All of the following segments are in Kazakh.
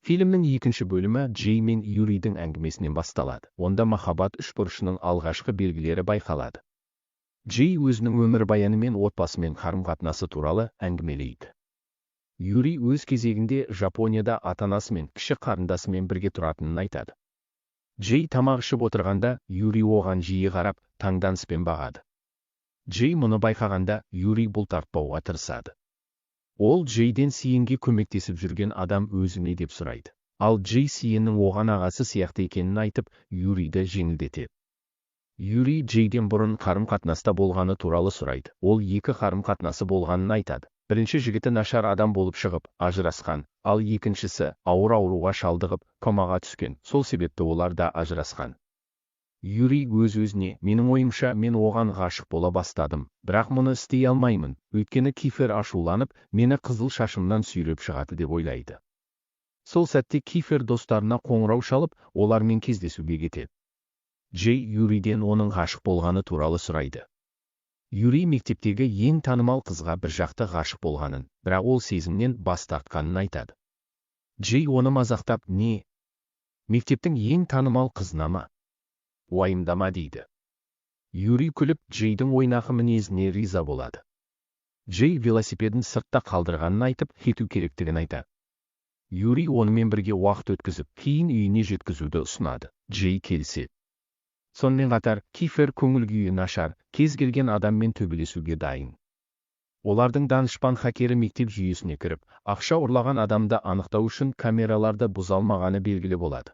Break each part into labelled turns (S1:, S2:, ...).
S1: Фильмнің екінші бөлімі Джей мен Юридің әңгімесінен басталады. Онда махаббат үшбұрышының алғашқы белгілері байқалады. Джей өзінің өмірбаяны мен отбасымен қарым-қатынасы туралы әңгімелейді. Юри өз кезегінде Жапонияда ата-анасы мен кіші қарындасымен бірге тұратынын айтады. Джей тамақ ішіп отырғанда, Юри оған жиі қарап, таңданыспен бағады. Джей мұны байқағанда, Юри бұлтартпауға тырысады. Ол Джейден Сиенге көмектесіп жүрген адам өзіне деп сұрайды. Ал Джей Сиеннің оған ағасы сияқты екенін айтып, Юриді жеңілдетеді. Юри Джейден бұрын қарым-қатынаста болғаны туралы сұрайды. Ол екі қарым-қатынасы болғанын айтады. Бірінші жігіті нашар адам болып шығып, ажырасқан, ал екіншісі ауыр ауруға шалдығып, комаға түскен. Сол себепті олар да ажырасқан. Юри өз-өзіне, менің ойымша мен оған ғашық бола бастадым, бірақ мұны істей алмаймын, өйткені Кифер ашуланып, мені қызыл шашымнан сүйреп шығады деп ойлайды. Сол сәтте Кифер достарына қоңырау шалып, олармен кездесуге кетеді. Джей Юриден оның ғашық болғаны туралы сұрайды. Юри мектептегі ең танымал қызға бір жақты ғашық болғанын, бірақ ол сезімнен бас тартқанын айтады. Джей оны мазақтап, не? Мектептің ең танымал қызына ма? Уайымдама дейді. Юри күліп, Джейдің ойнақы мінезіне риза болады. Джей велосипедін сыртта қалдырғанын айтып, кету керектігін айтады. Юри онымен бірге уақыт өткізіп, кейін үйіне жеткізуді ұсынады. Джей келіседі. Сонымен қатар, Кифер көңіл күйі нашар, кез келген адаммен төбелесуге дайын. Олардың данышпан хакері мектеп жүйесіне кіріп, ақша ұрлаған адамды анықтау үшін камераларды бұзалмағаны белгілі болады.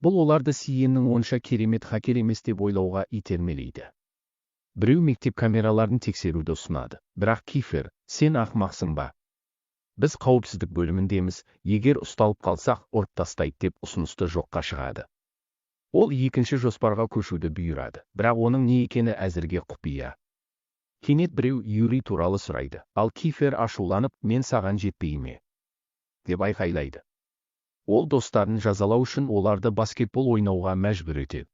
S1: Бұл оларды Сиеннің онша керемет хакер емес деп ойлауға итермелейді. Біреу мектеп камераларын тексеруді ұсынады. Бірақ Кифер, сен ақымақсың ба? Біз қауіпсіздік бөліміндеміз, егер ұсталып қалсақ, ұрып тастайды деп ұсынысты жоққа шығады. Ол екінші жоспарға көшуді бұйырады, бірақ оның не екені әзірге құпия. Кенет біреу Юри туралы сұрайды, ал Кифер ашуланып, мен саған жетпей ме? деп айқайлайды. Ол достарын жазалау үшін оларды баскетбол ойнауға мәжбүр етеді.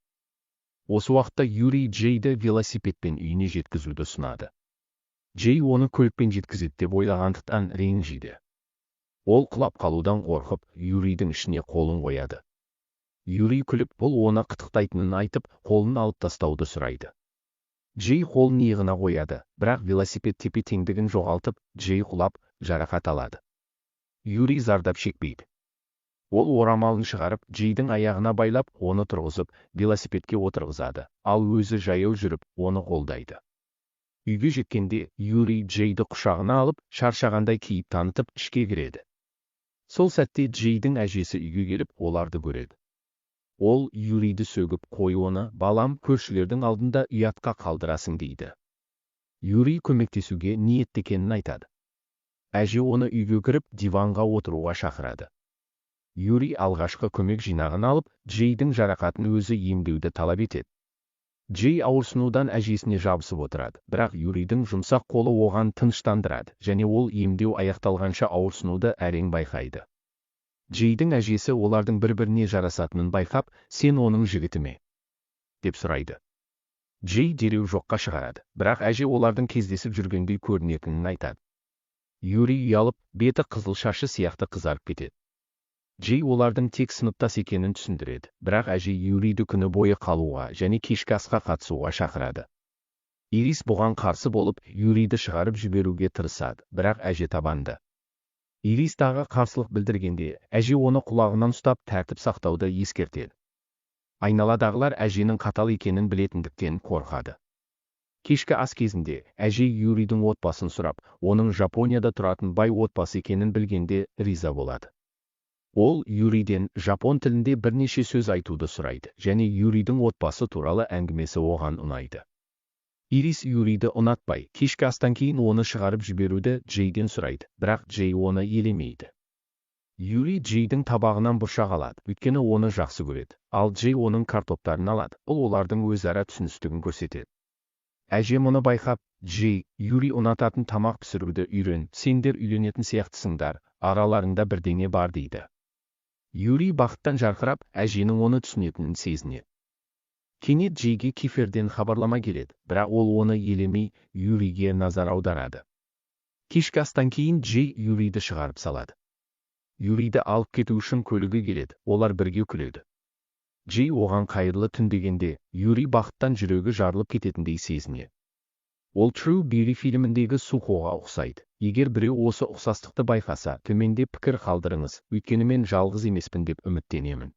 S1: Осы уақытта Юри Джейді велосипедпен үйіне жеткізуді ұсынады. Джей оны көлікпен жеткізеді деп ойлағандықтан ренжиді. Ол құлап қалудан қорқып, Юридің ішіне қолын қояды. Юри күліп, бұл оны қытықтайтынын айтып, қолын алып тастауды сұрайды. Джей қолын иығына қояды, бірақ велосипед тепе-теңдігін жоғалтып, Джей құлап, жарақат алады. Юри зардап шекпейді. Ол орамалын шығарып, Джейдің аяғына байлап, оны тұрғызып, велосипедке отырғызады, ал өзі жаяу жүріп, оны қолдайды. Үйге жеткенде, Юри Джейді құшағына алып, шаршағандай кейіп танытып, ішке кіреді. Сол сәтте Джейдің әжесі үйге келіп, оларды көреді. Ол Юриді сөгіп, қой оны, балам, көршілердің алдында ұятқа қалдырасың дейді. Юри көмектесуге ниетті екенін айтады. Әже оны үйге кіріп, диванға отыруға шақырады. Юри алғашқы көмек жинағын алып, Джейдің жарақатын өзі емдеуді талап етеді. Джей ауырсынудан әжесіне жабысып отырады, бірақ Юридің жұмсақ қолы оған тыныштандырады, және ол емдеу аяқталғанша ауырсынуды әрең байқайды. Джейдің әжесі олардың бір-біріне жарасатынын байқап, сен оның жігіті ме? деп сұрайды. Джей дереу жоққа шығарады, бірақ әже олардың кездесіп жүргендей көрінетінін айтады. Юри ұялып, беті қызыл шашы сияқты қызарып кетеді. Джей олардың тек сыныптас екенін түсіндіреді, бірақ әже Юриді күні бойы қалуға және кешкі асқа қатысуға шақырады. Ирис бұған қарсы болып, Юриді шығарып жіберуге тырысады, бірақ әже табанды. Ирис тағы қарсылық білдіргенде, әже оны құлағынан ұстап тәртіп сақтауды ескертеді. Айналадағылар әженің қатал екенін білетіндіктен қорқады. Кешкі ас кезінде, әже Юридің отбасын сұрап, оның Жапонияда тұратын бай отбасы екенін білгенде риза болады. Ол Юриден жапон тілінде бірнеше сөз айтуды сұрайды, және Юридің отбасы туралы әңгімесі оған ұнайды. Ирис Юриді ұнатпай, кешкі астан кейін оны шығарып жіберуді Джейден сұрайды, бірақ Джей оны елемейді. Юри Джейдің табағынан бұршақ алады, өйткені оны жақсы көреді, ал Джей оның картоптарын алады, бұл олардың өзара түсіністігін көрсетеді. Әже мұны байқап, Джей, Юри ұнататын тамақ пісіруді үйрен, сендер үйленетін сияқтысыңдар, араларыңда бірдеңе бар дейді. Юри бақыттан жарқырап, әженің оны түсінетінін сезінеді. Кенет Джейге Киферден хабарлама келеді, бірақ ол оны елемей, Юриге назар аударады. Кешкі астан кейін Джей Юриді шығарып салады. Юриді алып кету үшін көлігі келеді, олар бірге күледі. Джей оған қайырлы түн дегенде, Юри бақыттан жүрегі жарылып кететіндей сезінеді. Ол True Beauty фильміндегі Сухоға ұқсайды. Егер біреу осы ұқсастықты байқаса, төменде пікір қалдырыңыз, өйткені мен жалғыз емеспін деп үміттенемін.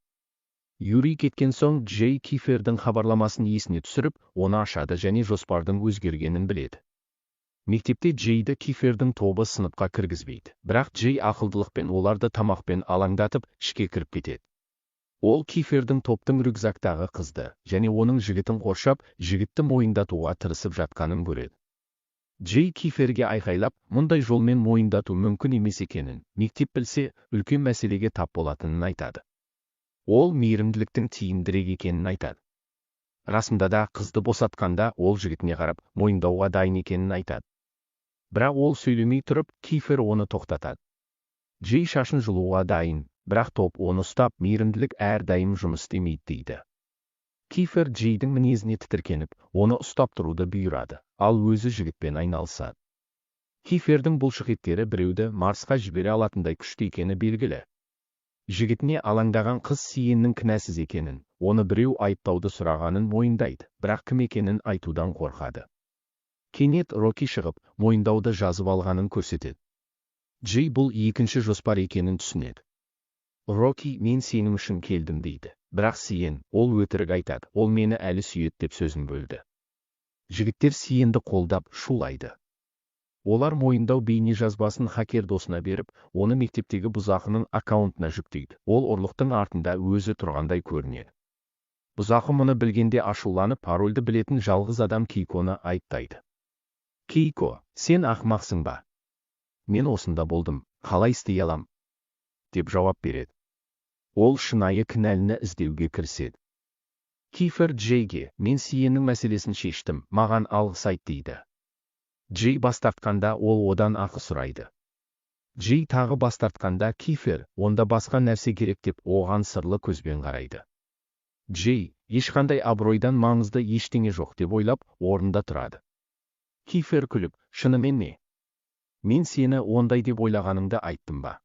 S1: Юри кеткен соң Джей Кифердің хабарламасын есіне түсіріп, оны ашады және жоспардың өзгергенін біледі. Мектепте Джейді Кифердің тобы сыныпқа кіргізбейді, бірақ Джей ақылдылықпен оларды тамақпен алаңдатып, ішке кіріп кетеді. Ол Кифердің топтың рюкзактағы қызды және оның жігітін қоршап, жігітті мойындатуға тырысып жатқанын көреді. Джей Киферге айқайлап, мұндай жолмен мойындату мүмкін емес екенін, мектеп білсе, үлкен мәселеге тап болатынын айтады. Ол мейірімділіктің тиімдірек екенін айтады. Расында да қызды босатқанда ол жігітіне қарап, мойындауға дайын екенін айтады. Бірақ ол сөйлемей тұрып, Кифер оны тоқтатады. Джей шашын жұлуға дайын, бірақ топ оны ұстап, мейірімділік әрдайым жұмыс істемейді дейді. Кифер Джейдің мінезіне тітіркеніп, оны ұстап тұруды бұйырады, ал өзі жігітпен айналысады. Кифердің бұлшықеттері біреуді Марсқа жібере алатындай күшті екені белгілі. Жігітіне алаңдаған қыз Сиеннің кінәсіз екенін, оны біреу айыптауды сұрағанын мойындайды, бірақ кім екенін айтудан қорқады. Кенет Роки шығып, мойындауды жазып алғанын көрсетеді. Джей бұл екінші жоспар екенін түсінеді. Роки, мен сенің үшін келдім дейді, бірақ Сиен, ол өтірік айтады, ол мені әлі сүйеді деп сөзін бөлді. Жігіттер Сиенді қолдап, шулайды. Олар мойындау бейне жазбасын хакер досына беріп, оны мектептегі бұзақының аккаунтына жүктейді. Ол ұрлықтың артында өзі тұрғандай көрінеді. Бұзақы мұны білгенде ашуланып, парольді білетін жалғыз адам Кейконы айыптайды. Кейко, сен ақымақсың ба? Мен осында болдым, қалай істей алам? Деп жауап береді. Ол шынайы кінәліні іздеуге кіріседі. Кифер Джейге, мен Сиеннің мәселесін шештім, маған алғыс айт дейді. Джей бас тартқанда ол одан ақы сұрайды. Джей тағы бас тартқанда Кифер, онда басқа нәрсе керек деп оған сырлы көзбен қарайды. Джей, ешқандай абыройдан маңызды ештеңе жоқ деп ойлап, орнында тұрады. Кифер күліп, шынымен не? Мен сені ондай деп ойлағаныңды айттым ба?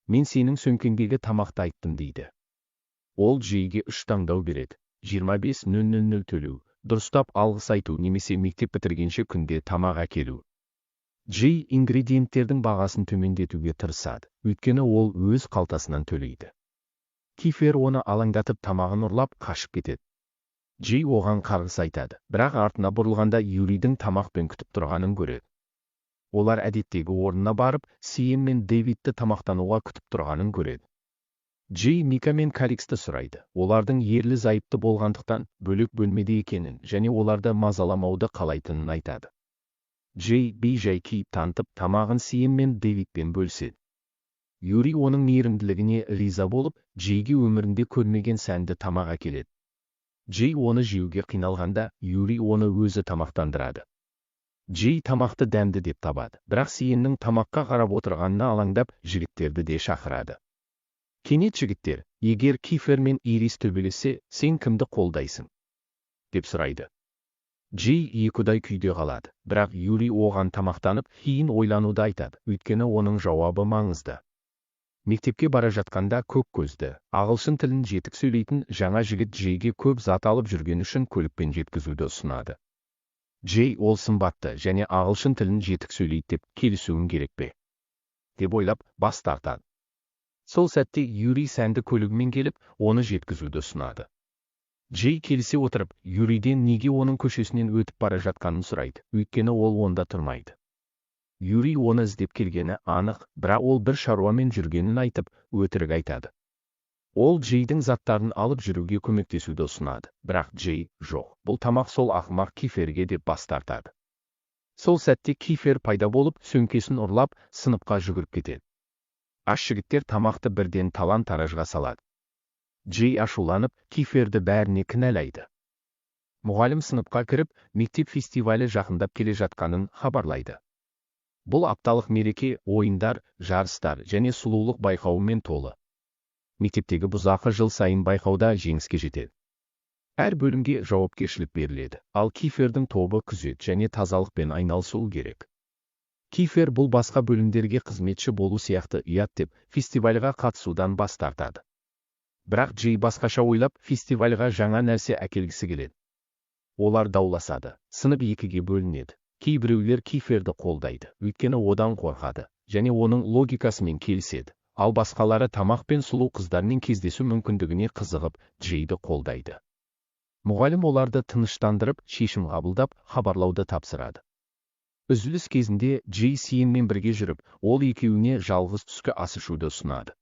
S1: Мен сенің сөмкеңдегі тамақты айттым дейді. Ол Джейге 3 таңдау береді. 25.00 төлеу, дұрыстап алғыс айту немесе мектеп бітіргенше күнде тамақ әкелу. Джей ингредиенттердің бағасын төмендетуге тырысады, өйткені ол өз қалтасынан төлейді. Кифер оны алаңдатып тамағын ұрлап қашып кетеді. Джей оған қарғыс айтады, бірақ артына бұрылғанда Юридің тамақпен күтіп тұрғанын көреді. Олар әдеттегі орнына барып, Сиен мен Дэвидті тамақтануға күтіп тұрғанын көреді. Джей Мика мен Кариксті сұрайды. Олардың ерлі зайыпты болғандықтан бөлек бөлмеде екенін және оларды мазаламауды қалайтынын айтады. Джей бей-жай кейіп танытып, тамағын Сиен мен Дэвидпен бөліседі. Юри оның мейірімділігіне риза болып, Джейге өмірінде көрмеген сәнді тамақ әкеледі. Джей оны жеуге қиналғанда, Юри оны өзі тамақтандырады. Джей тамақты дәмді деп табады, бірақ Сиеннің тамаққа қарап отырғанына алаңдап, жігіттерді де шақырады. Кенет жігіттер, егер Кифер мен Ирис төбелесе, сен кімді қолдайсың? Деп сұрайды. Джей екіұдай күйде қалады, бірақ Юри оған тамақтанып, кейін ойлануды айтады, өйткені оның жауабы маңызды. Мектепке бара жатқанда көк көзді, ағылшын тілін жетік сөйлейтін жаңа жігіт Джейге көп зат алып жүрген үшін көлікпен жеткізуді ұсынады. Джей ол сымбатты және ағылшын тілін жетік сөйлейді деп келісуім керек пе? Деп ойлап, бас тартады. Сол сәтте Юри сәнді көлігімен келіп, оны жеткізуді ұсынады. Джей келісе отырып, Юриден неге оның көшесінен өтіп бара жатқанын сұрайды, өйткені ол онда тұрмайды. Юри оны іздеп келгені анық, бірақ ол бір шаруамен жүргенін айтып, өтірік айтады. Ол Джейдің заттарын алып жүруге көмектесуді ұсынады, бірақ Джей, жоқ, бұл тамақ сол ақымақ Киферге деп бас тартады. Сол сәтте Кифер пайда болып, сөмкесін ұрлап, сыныпқа жүгіріп кетеді. Аш жігіттер тамақты бірден талан-таражға салады. Джей ашуланып, Киферді бәріне кінәлайды. Мұғалім сыныпқа кіріп, мектеп фестивалі жақындап келе жатқанын хабарлайды. Бұл апталық мереке, ойындар, жарыстар және сұлулық байқауымен толы. Мектептегі бұзақы жыл сайын байқауда жеңіске жетеді. Әр бөлімге жауапкершілік беріледі, ал Кифердің тобы күзет және тазалықпен айналысуы керек. Кифер бұл басқа бөлімдерге қызметші болу сияқты ұят деп, фестивальға қатысудан бас тартады. Бірақ Джей басқаша ойлап, фестивальға жаңа нәрсе әкелгісі келеді. Олар дауласады, сынып екіге бөлінеді. Кейбіреулер Киферді қолдайды, өйткені одан қорқады, және оның логикасымен келіседі. Ал басқалары тамақ пен сұлу қыздармен кездесу мүмкіндігіне қызығып, Джейді қолдайды. Мұғалім оларды тыныштандырып, шешім қабылдап, хабарлауды тапсырады. Үзіліс кезінде Джей Сиенмен бірге жүріп, ол екеуіне жалғыз түскі ас ішуді ұсынады.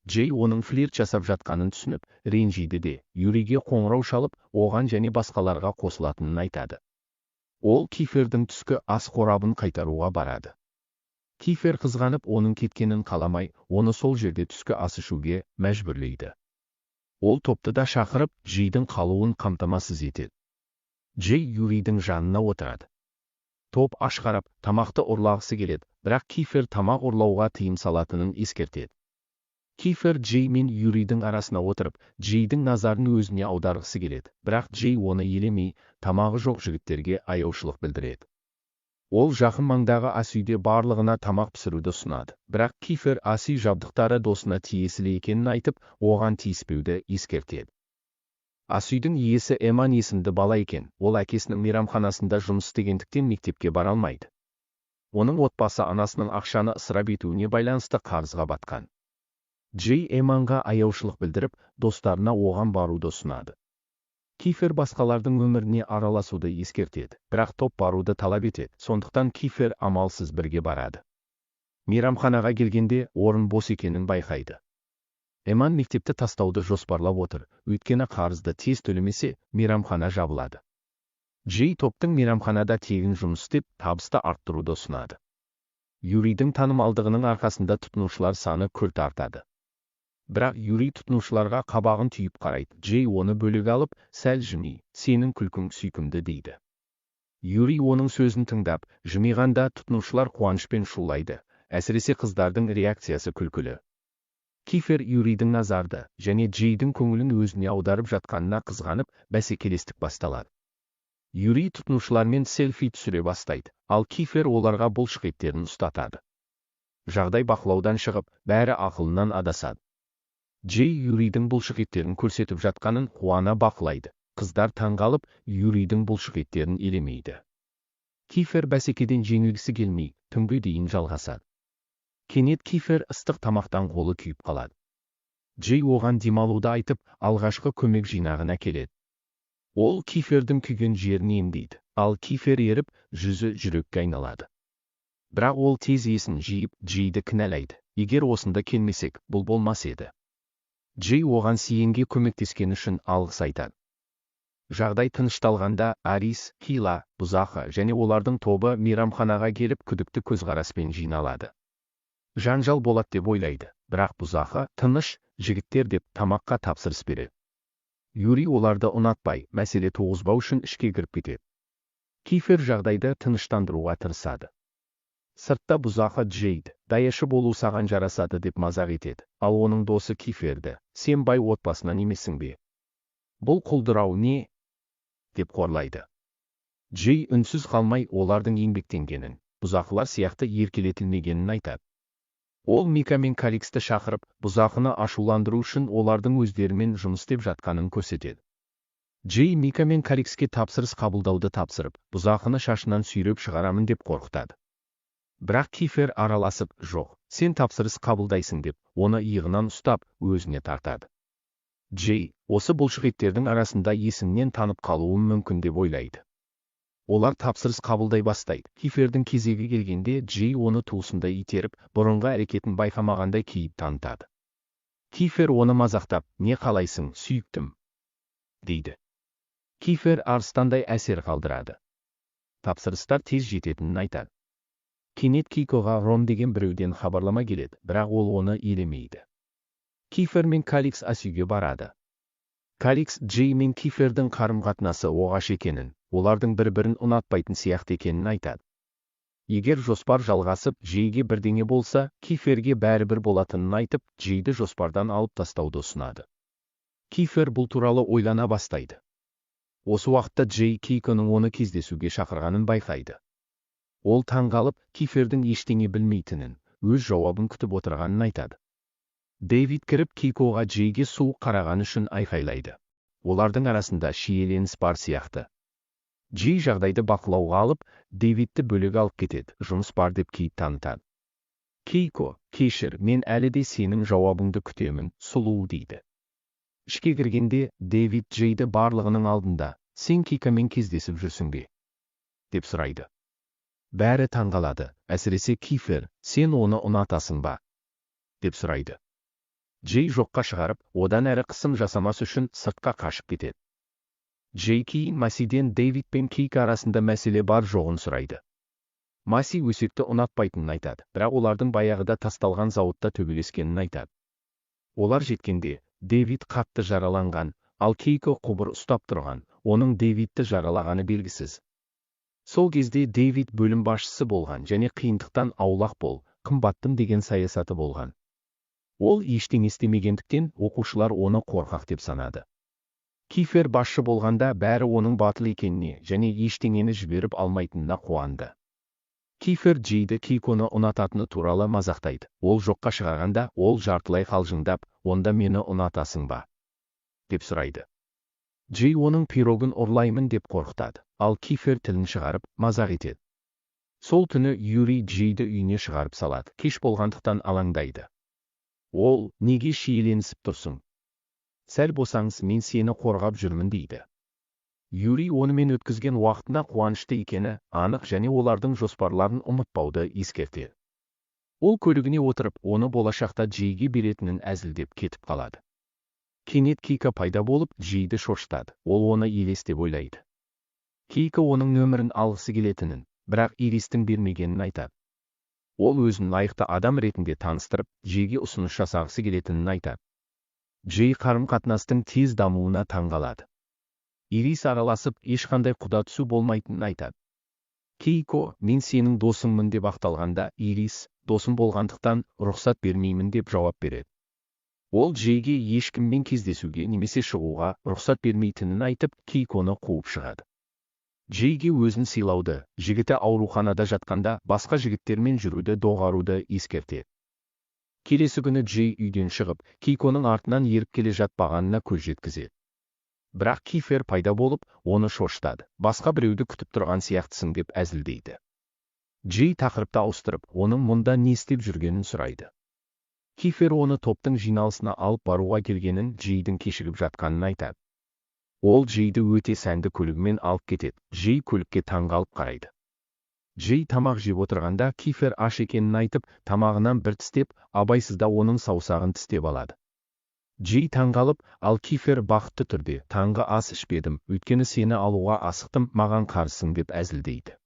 S1: Джей оның флирт жасап жатқанын түсініп, ренжиді де, Юриге қоңырау шалып, оған және басқаларға қосылатынын айтады. Ол Кифердің түскі ас қорабын қайтаруға барады. Кифер қызғанып, оның кеткенін қаламай, оны сол жерде түскі ас ішуге мәжбүрлейді. Ол топты да шақырып, Джейдің қалуын қамтамасыз етеді. Джей Юридің жанына отырады. Топ аш қарап, тамақты ұрлағысы келеді, бірақ Кифер тамақ ұрлауға тыйым салатынын ескертеді. Кифер Джей мен Юридің арасына отырып, Джейдің назарын өзіне аударғысы келеді, бірақ Джей оны елемей, тамағы жоқ жігіттерге аяушылық білдіреді. Ол жақын маңдағы ас үйде барлығына тамақ пісіруді ұсынады, бірақ Кифер ас үй жабдықтары досына тиесілі екенін айтып, оған тиіспеуді ескертеді. Ас үйдің иесі Эман есімді бала екен, ол әкесінің мейрамханасында жұмыс істегендіктен мектепке бара алмайды. Оның отбасы анасының ақшаны ысырап етуіне байланысты қарызға батқан. Джей Эманға аяушылық білдіріп, достарына оған баруды ұсынады. Кифер басқалардың өміріне араласуды ескертеді, бірақ топ баруды талап етеді, сондықтан Кифер амалсыз бірге барады. Мейрамханаға келгенде орын бос екенін байқайды. Эман мектепті тастауды жоспарлап отыр, өйткені қарызды тез төлемесе, мейрамхана жабылады. Джей топтың мейрамханада тегін жұмыс істеп, табысты арттыруды ұсынады. Юридің танымалдығының арқасында тұтынушылар саны күрт артады. Бірақ Юри тұтынушыларға қабағын түйіп қарайды. Джей оны бөлек алып, сәл жымий, сенің күлкің сүйкімді дейді. Юри оның сөзін тыңдап, жымиғанда тұтынушылар қуанышпен шулайды, әсіресе қыздардың реакциясы күлкілі. Кифер Юридің назарды және Джейдің көңілін өзіне аударып жатқанына қызғанып, бәсекелестік басталады. Юри тұтынушылармен селфи түсіре бастайды, ал Кифер оларға бұлшық еттерін ұстатады. Жағдай бақылаудан шығып, бәрі ақылынан адасады. Джей Юридің бұлшық еттерін көрсетіп жатқанын қуана бақылайды. Қыздар таңғалып, Юридің бұлшық еттерін елемейді. Кифер бәсекеден жеңілгісі келмей, түнге дейін жалғасады. Кенет Кифер ыстық тамақтан қолы күйіп қалады. Джей оған демалуды айтып, алғашқы көмек жинағын әкеледі. Ол Кифердің күйген жерін емдейді, ал Кифер еріп, жүзі жүрекке айналады. Бірақ ол тез есін жиып, Джейді кінәлайды. Егер осында келмесек, бұл болмас еді. Джей оған Сиенге көмектескен үшін алғыс айтады. Жағдай тынышталғанда Арис, Кила, Бұзақы және олардың тобы мейрамханаға келіп күдікті көзқараспен жиналады. Жанжал болады деп ойлайды, бірақ Бұзақы тыныш жігіттер деп тамаққа тапсырыс береді. Юри оларды ұнатпай, мәселе туғызбау үшін ішке кіріп кетеді. Кифер жағдайды тыныштандыруға тырысады. Сыртта Бұзақы Джейді, даяшы болу саған жарасады деп мазақ етеді, ал оның досы Киферді, сен бай отбасынан емессің бе? Бұл құлдырау не? Деп қорлайды. Джей үнсіз қалмай олардың еңбектенгенін, Бұзақылар сияқты еркелетілмегенін айтады. Ол Мика мен Каликсті шақырып, Бұзақыны ашуландыру үшін олардың өздерімен жұмыс істеп жатқанын көрсетеді. Джей Мика мен Каликске тапсырыс қабылдауды тапсырып, Бұзақыны шашынан сүйреп шығарамын деп қорқытады. Бірақ Кифер араласып, жоқ, сен тапсырыс қабылдайсың деп, оны иығынан ұстап, өзіне тартады. Джей, осы бұлшық еттердің арасында есімнен танып қалуым мүмкін деп ойлайды. Олар тапсырыс қабылдай бастайды. Кифердің кезегі келгенде Джей оны туысында итеріп, бұрынғы әрекетін байқамағандай кейіп танытады. Кифер оны мазақтап, не қалайсың, сүйіктім, дейді. Кифер арыстандай әсер қалдырады. Тапсырыстар тез жететінін айтады. Кенет Кикоға Ром деген біреуден хабарлама келеді, бірақ ол оны елемейді. Кифер мен Каликс ас үйге барады. Каликс Джей мен Кифердің қарым-қатынасы оғаш екенін, олардың бір-бірін ұнатпайтын сияқты екенін айтады. Егер жоспар жалғасып, Джейге бірдеңе болса, Киферге бәрібір болатынын айтып, Джейді жоспардан алып тастауды ұсынады. Кифер бұл туралы ойлана бастайды. Осы уақытта Джей Кейконың оны кездесуге шақырғанын байқайды. Ол таңғалып, Кифердің ештеңе білмейтінін, өз жауабын күтіп отырғанын айтады. Дэвид кіріп Кейкоға Джейге суық қараған үшін айқайлайды. Олардың арасында шиеленіс бар сияқты. Джей жағдайды бақылауға алып, Дэвидті бөлек алып кетеді, жұмыс бар деп кейіп танытады. Кейко, кешір, мен әлі де сенің жауабыңды күтемін, сұлу дейді. Ішке кіргенде, Дэвид Джейді барлығының алдында, сен Кейкамен кездесіп жүрсің бе? Деп сұрайды. Бәрі таңғалады, әсіресе Кифер, сен оны ұнатасың ба? Деп сұрайды. Джей жоққа шығарып, одан әрі қысым жасамас үшін сыртқа қашып кетеді. Джей кейін Масиден Дэвид пен Кейка арасында мәселе бар жоғын сұрайды. Маси өсекті ұнатпайтынын айтады, бірақ олардың баяғыда тасталған зауытта төбелескенін айтады. Олар жеткенде, Дэвид қатты жараланған, ал Кейко құбыр ұстап тұрған, оның Дэвидті жаралағаны белгісіз. Сол кезде Дэвид бөлім басшысы болған және қиындықтан аулақ бол, қымбаттым деген саясаты болған. Ол ештеңе істемегендіктен оқушылар оны қорқақ деп санады. Кифер басшы болғанда бәрі оның батыл екеніне және ештеңені жіберіп алмайтынына қуанды. Кифер Джейді Кейконы ұнататыны туралы мазақтайды. Ол жоққа шығарғанда, ол жартылай қалжыңдап, онда мені ұнатасың ба? Деп сұрайды. Джей оның пирогын ұрлаймын деп қорқытады, ал Кифер тілін шығарып, мазақ етеді. Сол түні Юрий Джейді үйіне шығарып салады, кеш болғандықтан алаңдайды. Ол, неге шиеленісіп тұрсың? Сәл босаңыз, мен сені қорғап жүрмін дейді. Юрий онымен өткізген уақытына қуанышты екені анық және олардың жоспарларын ұмытпауды ескертеді. Ол көлігіне отырып, оны болашақта Джейге беретінін әзілдеп кетіп қалады. Кенет Кейка пайда болып, Джейді шошытады. Ол оны елестеп ойлайды. Кейка оның нөмірін алғысы келетінін, бірақ Иристің бермегенін айтады. Ол өзін лайықты адам ретінде таныстырып, Джейге ұсыныс жасағысы келетінін айтады. Джей қарым-қатынастың тез дамуына таңғалады. Ирис араласып, ешқандай құда түсу болмайтынын айтады. Кейко, мен сенің досыңмын деп ақталғанда, Ирис, досым болғандықтан рұқсат бермеймін деп жауап береді. Ол Джейге ешкіммен кездесуге немесе шығуға рұқсат бермейтінін айтып, Кейконы қуып шығады. Джейге өзін сыйлауды, жігіті ауруханада жатқанда басқа жігіттермен жүруді доғаруды ескертеді. Келесі күні Джей үйден шығып, Кейконың артынан еріп келе жатпағанына көз жеткізеді. Бірақ Кифер пайда болып, оны шошытады. Басқа біреуді күтіп тұрған сияқтысың деп әзілдейді. Джей тақырыпты ауыстырып, оның мұнда не істеп жүргенін сұрайды. Кифер оны топтың жиналысына алып баруға келгенін, Джейдің кешігіп жатқанын айтады. Ол Джейді өте сәнді көлігімен алып кетеді. Джей көлікке таңғалып қарайды. Джей тамақ жеп отырғанда Кифер аш екенін айтып, тамағынан бір тістеп, абайсызда оның саусағын тістеп алады. Джей таңғалып, ал Кифер бақытты түрде, таңғы ас ішпедім, өйткені сені алуға асықтым, маған қарсың деп әзілдейді.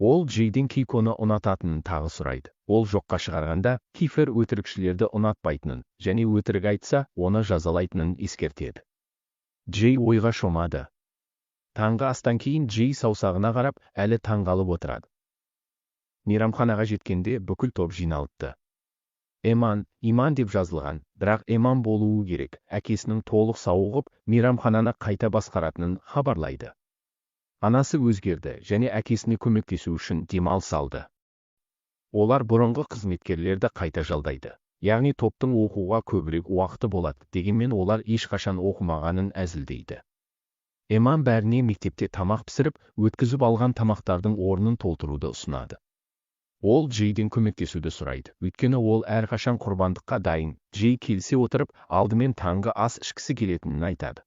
S1: Ол Джейден Кейконы ұнататынын тағы сұрайды. Ол жоққа шығарғанда, Кифер өтірікшілерді ұнатпайтынын, және өтірік айтса, оны жазалайтынын ескертеді. Джей ойға шомады. Таңғы астан кейін Джей саусағына қарап, әлі таңғалып отырады. Мейрамханаға жеткенде бүкіл топ жиналыпты. Иман деп жазылған, бірақ Эман болуы керек, әкесінің толық сауығып, мейрамхананы қайта басқаратынын хабарлайды. Анасы өзгерді және әкесіне көмектесу үшін демалыс алды. Олар бұрынғы қызметкерлерді қайта жалдайды. Яғни топтың оқуға көбірек уақыты болады, дегенмен олар ешқашан оқымағанын әзілдейді. Эман бәріне мектепте тамақ пісіріп, өткізіп алған тамақтардың орнын толтыруды ұсынады. Ол Джейден көмектесуді сұрайды, өйткені ол әрқашан құрбандыққа дайын. Джей келсе отырып, алдымен таңғы ас ішкісі келетінін айтады.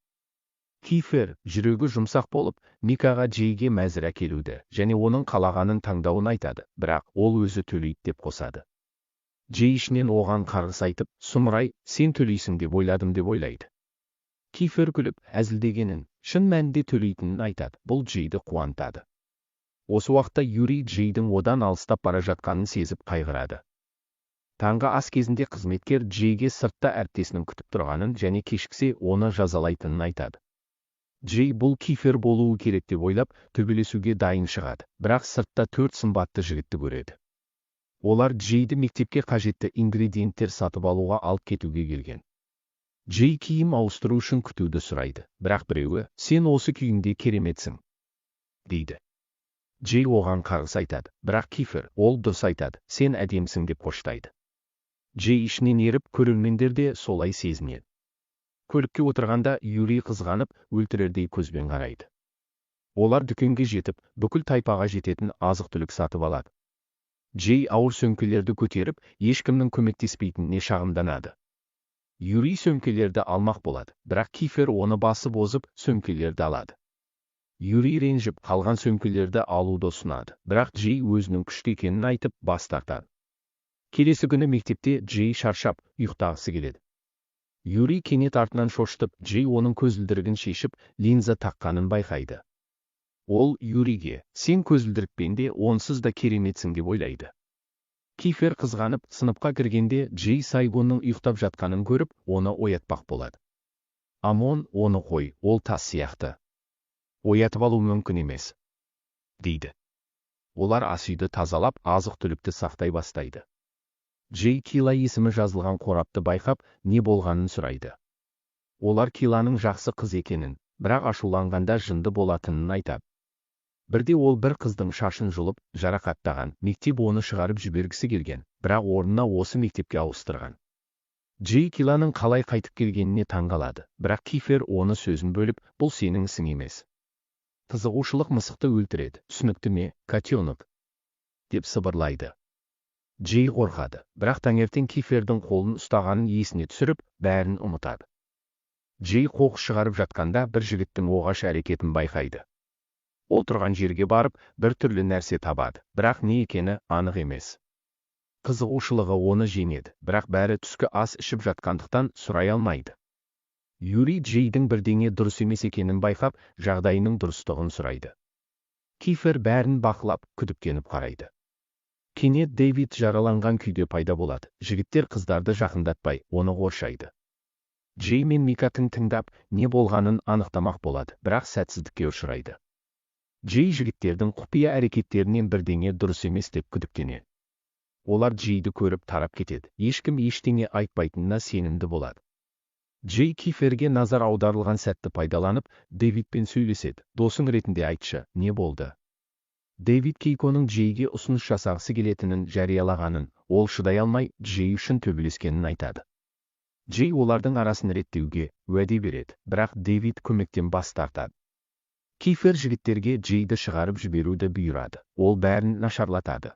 S1: Кифер, жүрегі жұмсақ болып, Микаға Джейге мәзір әкелуді және оның қалағанын таңдауын айтады, бірақ ол өзі төлейді деп қосады. Джей ішінен оған қарғыс айтып, сұмырай, сен төлейсің деп ойладым деп ойлайды. Кифер күліп, әзілдегенін, шын мәнінде төлейтінін айтады, бұл Джейді қуантады. Осы уақытта Юрий Джейдің одан алыстап бара жатқанын сезіп қайғырады. Таңғы ас кезінде қызметкер Джейге сыртта әріптесінің күтіп тұрғанын және кешіксе оны жазалайтынын айтады. Джей бұл Кифер болуы керек деп ойлап, төбелесуге дайын шығады, бірақ сыртта 4 сымбатты жігітті көреді. Олар Джейді мектепке қажетті ингредиенттер сатып алуға алып кетуге келген. Джей киім ауыстыру үшін күтуді сұрайды, бірақ біреуі, сен осы күйіңде кереметсің, дейді. Джей оған қарғыс айтады, бірақ Кифер, ол дұрыс айтады, сен әдемісің деп қоштайды. Джей ішінен еріп, көрермендер де солай сезінеді. Көлікке отырғанда Юрий қызғанып, өлтірердей көзбен қарайды. Олар дүкенге жетіп, бүкіл тайпаға жететін азық-түлік сатып алады. Джей ауыр сөмкелерді көтеріп, ешкімнің көмектеспейтініне шағымданады. Юрий сөмкелерді алмақ болады, бірақ Кифер оны басып озып, сөмкелерді алады. Юрий ренжіп, қалған сөмкелерді алуды ұсынады, бірақ Джей өзінің күшті екенін айтып, бас тартады. Келесі күні мектепте Джей шаршап, ұйықтағысы келеді. Юрий кенет артынан шошытып, Джей оның көзілдірігін шешіп, линза таққанын байқайды. Ол Юрийге, сен көзілдірікпен де онсыз да кереметсің деп ойлайды. Кифер қызғанып, сыныпқа кіргенде Джей Сайгонның ұйықтап жатқанын көріп, оны оятпақ болады. Амон, оны қой, ол тас сияқты. Оятып алу мүмкін емес, дейді. Олар ас үйді тазалап, азық-түлікті сақтай бастайды. Джей Кила есімі жазылған қорапты байқап, не болғанын сұрайды. Олар Киланың жақсы қыз екенін, бірақ ашуланғанда жынды болатынын айтады. Бірде ол бір қыздың шашын жұлып, жарақаттаған, мектеп оны шығарып жібергісі келген, бірақ орнына осы мектепке ауыстырған. Джей Киланың қалай қайтып келгеніне таңғалады, бірақ Кифер оны сөзін бөліп, бұл сенің ісің емес. Қызығушылық мысықты өлтіреді, түсінікті ме, котенок? Деп сыбырлайды. Джей қорқады, бірақ таңертең Кифердің қолын ұстағанын есіне түсіріп, бәрін ұмытады. Джей қоқыс шығарып жатқанда бір жігіттің оғаш әрекетін байқайды. Ол тұрған жерге барып, бір түрлі нәрсе табады, бірақ не екені анық емес. Қызығушылығы оны жеңеді, бірақ бәрі түскі ас ішіп жатқандықтан сұрай алмайды. Юрий Джейдің бірдеңе дұрыс емес екенін байқап, жағдайының дұрыстығын сұрайды. Кифер бәрін бақылап, күдіктеніп қарайды. Кенет Дэвид жараланған күйде пайда болады, жігіттер қыздарды жақындатпай, оны қоршайды. Джей мен Микатын тыңдап, не болғанын анықтамақ болады, бірақ сәтсіздікке ұшырайды. Джей жігіттердің құпия әрекеттерінен бірдеңе дұрыс емес деп күдіктенеді. Олар Джейді көріп тарап кетеді, ешкім ештеңе айтпайтынына сенімді болады. Джей Киферге назар аударылған сәтті пайдаланып, Дэвидпен сөйлеседі, досың ретінде айтшы, не болды? Дэвид Кейконың Джейге ұсыныс жасағысы келетінін жариялағанын, ол шыдай алмай, Джей үшін төбелескенін айтады. Джей олардың арасын реттеуге уәде береді, бірақ Дэвид көмектен бас тартады. Кифер жігіттерге Джейді шығарып жіберуді бұйырады, ол бәрін нашарлатады.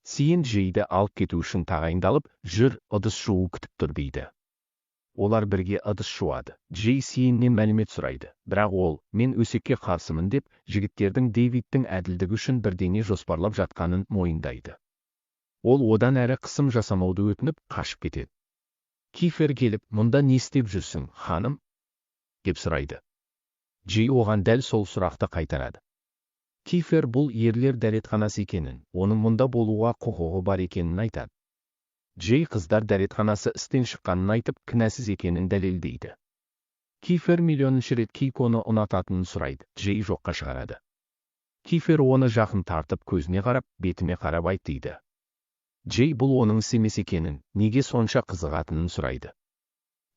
S1: Сиен Джейді алып кету үшін тағайындалып, жүр, ыдыс жуу күтіп тұр дейді. Олар бірге ыдыс жуады. Джей Сиеннен мәлімет сұрайды, бірақ ол, мен өсекке қарсымын деп, жігіттердің Дэвидтің әділдігі үшін бірдеңе жоспарлап жатқанын мойындайды. Ол одан әрі қысым жасамауды өтініп, қашып кетеді. Кифер келіп, мұнда не істеп жүрсің, ханым? Деп сұрайды. Джей оған дәл сол сұрақты қайтарады. Кифер бұл ерлер дәретханасы екенін, оның мұнда болуға құқығы бар екенін айтады. Джей қыздар дәретханасы істен шыққанын айтып, кінәсіз екенін дәлелдейді. Кифер миллионыншы рет Кейконы ұнататынын сұрайды, Джей жоққа шығарады. Кифер оны жақын тартып, көзіне қарап, бетіме қарап айт дейді. Джей бұл оның іс емес екенін, неге сонша қызығатынын сұрайды.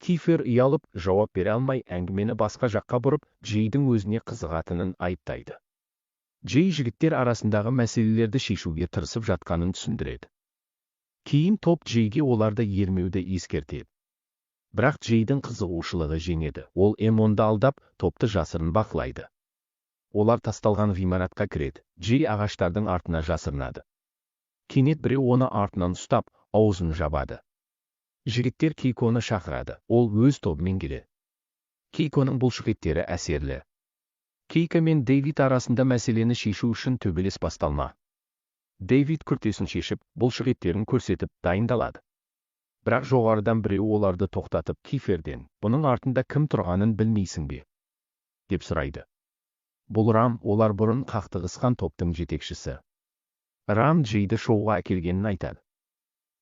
S1: Кифер ұялып, жауап бере алмай, әңгімені басқа жаққа бұрып, Джейдің өзіне қызығатынын айыптайды. Джей жігіттер арасындағы мәселелерді шешуге тырысып жатқанын түсіндіреді. Кейін топ Джейге оларды ермеуді ескертеді. Бірақ Джейдің қызығушылығы жеңеді, ол Эмонды алдап, топты жасырын бақылайды. Олар тасталған ғимаратқа кіреді, Джей ағаштардың артына жасырынады. Кенет біреу оны артынан ұстап, аузын жабады. Жігіттер Кейконы шақырады, ол өз тобымен келеді. Кейконың бұлшықеттері әсерлі. Кейко мен Дэвид арасында мәселені шешу үшін төбелес басталма. Дэвид күртесін шешіп, бұлшықеттерін көрсетіп, дайындалады. Бірақ жоғарыдан біреу оларды тоқтатып, Киферден, бұның артында кім тұрғанын білмейсің бе? Деп сұрайды. Бұл Рам, олар бұрын қақтығысқан топтың жетекшісі. Рам Джейді шоуға әкелгенін айтады.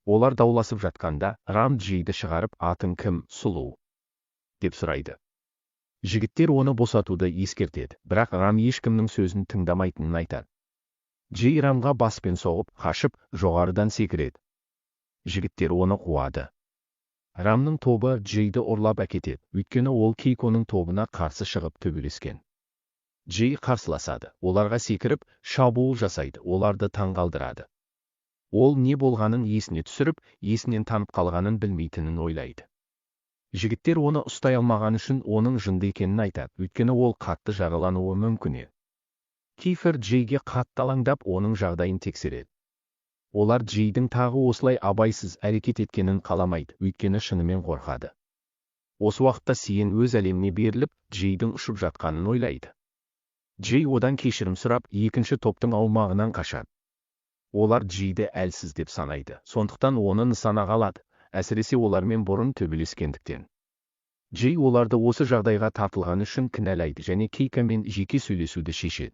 S1: Олар дауласып жатқанда, Рам Джейді шығарып, атың кім, сұлу? Деп сұрайды. Жігіттер оны босатуды ескертеді, бірақ Рам ешкімнің сөзін тыңдамайтынын айтады. Джей Рамға баспен соғып, қашып, жоғарыдан секіреді. Жігіттер оны қуады. Рамның тобы Джейді ұрлап әкетеді, өйткені ол Кейконың тобына қарсы шығып төбелескен. Джей қарсыласады, оларға секіріп, шабуыл жасайды, оларды таңғалдырады. Ол не болғанын есіне түсіріп, есінен танып қалғанын білмейтінін ойлайды. Жігіттер оны ұстай алмаған үшін оның жынды екенін айтады, өйткені ол қатты жаралануы мүмкін еді. Кифер Джейге қатты алаңдап, оның жағдайын тексереді. Олар Джейдің тағы осылай абайсыз әрекет еткенін қаламайды, өйткені шынымен қорқады. Осы уақытта Сиен өз әлеміне беріліп, Джейдің ұшып жатқанын ойлайды. Джей одан кешірім сұрап, екінші топтың аумағынан қашады. Олар Джейді әлсіз деп санайды, сондықтан оны нысанаға алады, әсіресе олармен бұрын төбелескендіктен. Джей оларды осы жағдайға тартылған үшін кінәлайды және Кейкомен жеке сөйлесуді шешеді.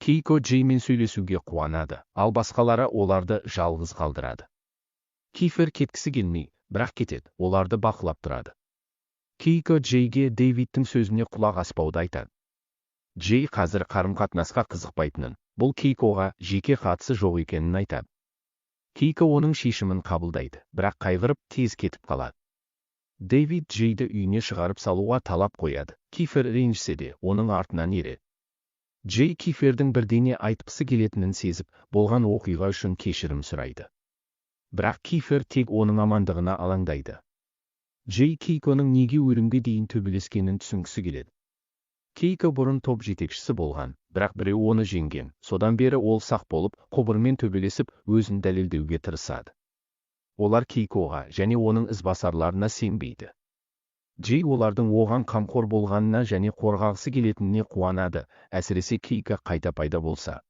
S1: Кейко Джеймен сөйлесуге қуанады, ал басқалары оларды жалғыз қалдырады. Кифер кеткісі келмей, бірақ кетеді, оларды бақылап тұрады. Кейко Джейге Дэвидтің сөзіне құлақ аспауды айтады. Джей қазір қарым-қатынасқа қызықпайтынын, бұл Кейкоға жеке қатысы жоқ екенін айтады. Кейко оның шешімін қабылдайды, бірақ қайғырып тез кетіп қалады. Дэвид Джейді үйіне шығарып салуға талап қояды. Кифер ренжісе де, оның артынан ереді. Джей Кифердің бірдеңе айтқысы келетінін сезіп, болған оқиға үшін кешірім сұрайды. Бірақ Кифер тек оның амандығына алаңдайды. Джей Кейконың неге өлімге дейін төбелескенін түсінгісі келеді. Кейко бұрын топ жетекшісі болған, бірақ біреу оны жеңген, содан бері ол сақ болып, құбырмен төбелесіп, өзін дәлелдеуге тырысады. Олар Кейкоға және оның ізбасарларына сенбейді. Джей олардың оған қамқор болғанына және қорғағысы келетініне қуанады, әсіресе Кейко қайта пайда болса.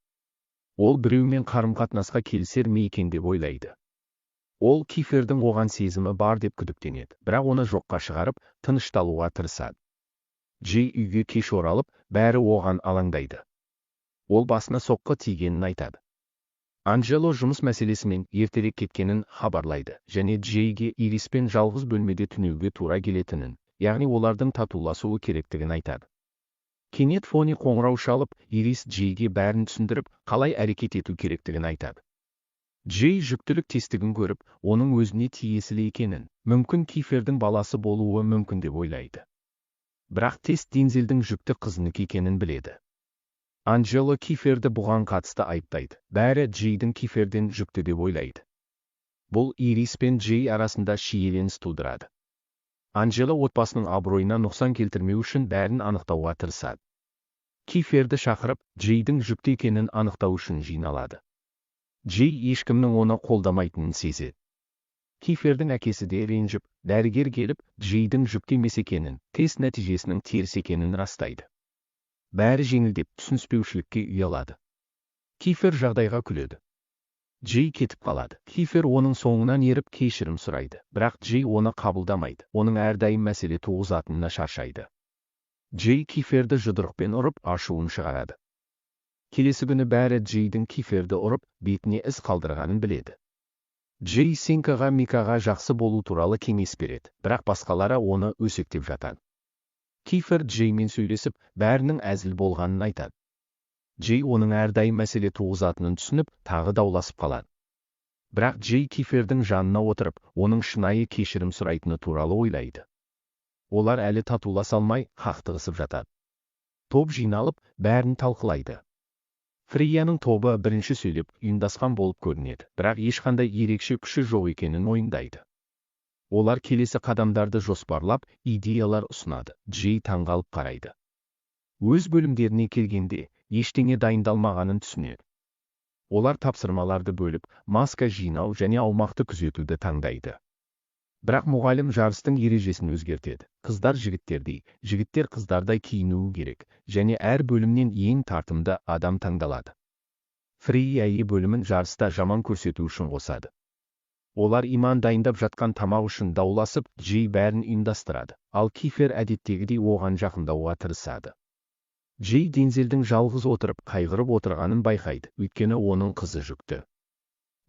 S1: Ол біреумен қарым-қатынасқа келісер ме екен деп ойлайды. Ол Кифердің оған сезімі бар деп күдіктенеді, бірақ оны жоққа шығарып, тынышталуға тырысады. Джей үйге кеш оралып, бәрі оған алаңдайды. Ол басына соққы тигенін айтады. Анджело жұмыс мәселесімен ертерек кеткенін хабарлайды, және Джейге Ириспен жалғыз бөлмеде түнеуге тура келетінін, яғни олардың татуласуы керектігін айтады. Кенет Фони қоңырау шалып, Ирис Джейге бәрін түсіндіріп, қалай әрекет ету керектігін айтады. Джей жүктілік тестігін көріп, оның өзіне тиесілі екенін, мүмкін Кифердің баласы болуы мүмкін деп ойлайды. Бірақ тест Дензелдің жүкті қызынікі екенін біледі. Анджело Киферді бұған қатысты айыптайды, бәрі Джейдің Киферден жүкті деп ойлайды. Бұл Ирис пен Джей арасында шиеленіс тудырады. Анджело отбасының абыройына нұқсан келтірмеу үшін бәрін анықтауға тырысады. Киферді шақырып, Джейдің жүкті екенін анықтау үшін жиналады. Джей ешкімнің оны қолдамайтынын сезеді. Кифердің әкесі де ренжіп, дәрігер келіп, Джейдің жүкті емес екенін, тест нәтижесінің теріс екенін растайды. Бәрі жеңілдеп, түсініспеушілікке ұялады. Кифер жағдайға күледі. Джей кетіп қалады. Кифер оның соңынан еріп кешірім сұрайды, бірақ Джей оны қабылдамайды, оның әрдайым мәселе туғызатынына шаршайды. Джей Киферді жұдырықпен ұрып, ашуын шығарады. Келесі күні бәрі Джейдің Киферді ұрып, бетіне із қалдырғанын біледі. Джей Сенкаға Микаға жақсы болу туралы кеңес береді, бірақ басқалары оны өсектеп жатады. Кифер Джеймен сөйлесіп, бәрінің әзіл болғанын айтады. Джей оның әрдайым мәселе туғызатынын түсініп, тағы дауласып қалады. Бірақ Джей Кифердің жанына отырып, оның шынайы кешірім сұрайтыны туралы ойлайды. Олар әлі татуласа алмай, қақтығысып жатады. Топ жиналып, бәрін талқылайды. Фрияның тобы бірінші сөйлеп, ұйымдасқан болып көрінеді, бірақ ешқандай ерекше күші жоқ екенін мойындайды. Олар келесі қадамдарды жоспарлап, идеялар ұсынады. Джей таңғалып қарайды. Өз бөлімдеріне келгенде, ештеңе дайындалмағанын түсінеді. Олар тапсырмаларды бөліп, маска жинау және аумақты күзетуді таңдайды. Бірақ мұғалім жарыстың ережесін өзгертеді. Қыздар жігіттердей, жігіттер қыздардай киінуі керек, және әр бөлімнен ең тартымды адам таңдалады. Фрия бөлімін жарыста жаман көрсету үшін қосады. Олар иман дайындап жатқан тамақ үшін дауласып, Джей бәрін ұйымдастырады, ал Кифер әдеттегідей оған жақындауға тырысады. Джей Дензелдің жалғыз отырып, қайғырып отырғанын байқайды, өйткені оның қызы жүкті.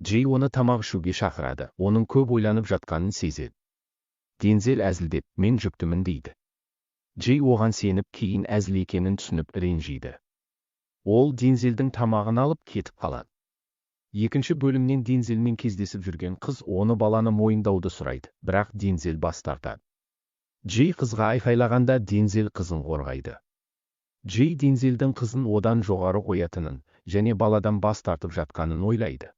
S1: Джей оны тамақ ішуге шақырады, оның көп ойланып жатқанын сезеді. Дензел әзілдеп, мен жүктімін дейді. Джей оған сеніп, кейін әзіл екенін түсініп ренжиді. Ол Дензелдің тамағын алып кетіп қалады. Екінші бөлімнен Дензелмен кездесіп жүрген қыз оны баланы мойындауды сұрайды, бірақ Дензел бас тартады. Джей қызға айқайлағанда Дензел қызын қорғайды. Джей Дензелдің қызын одан жоғары қоятынын және баладан бас тартып жатқанын ойлайды.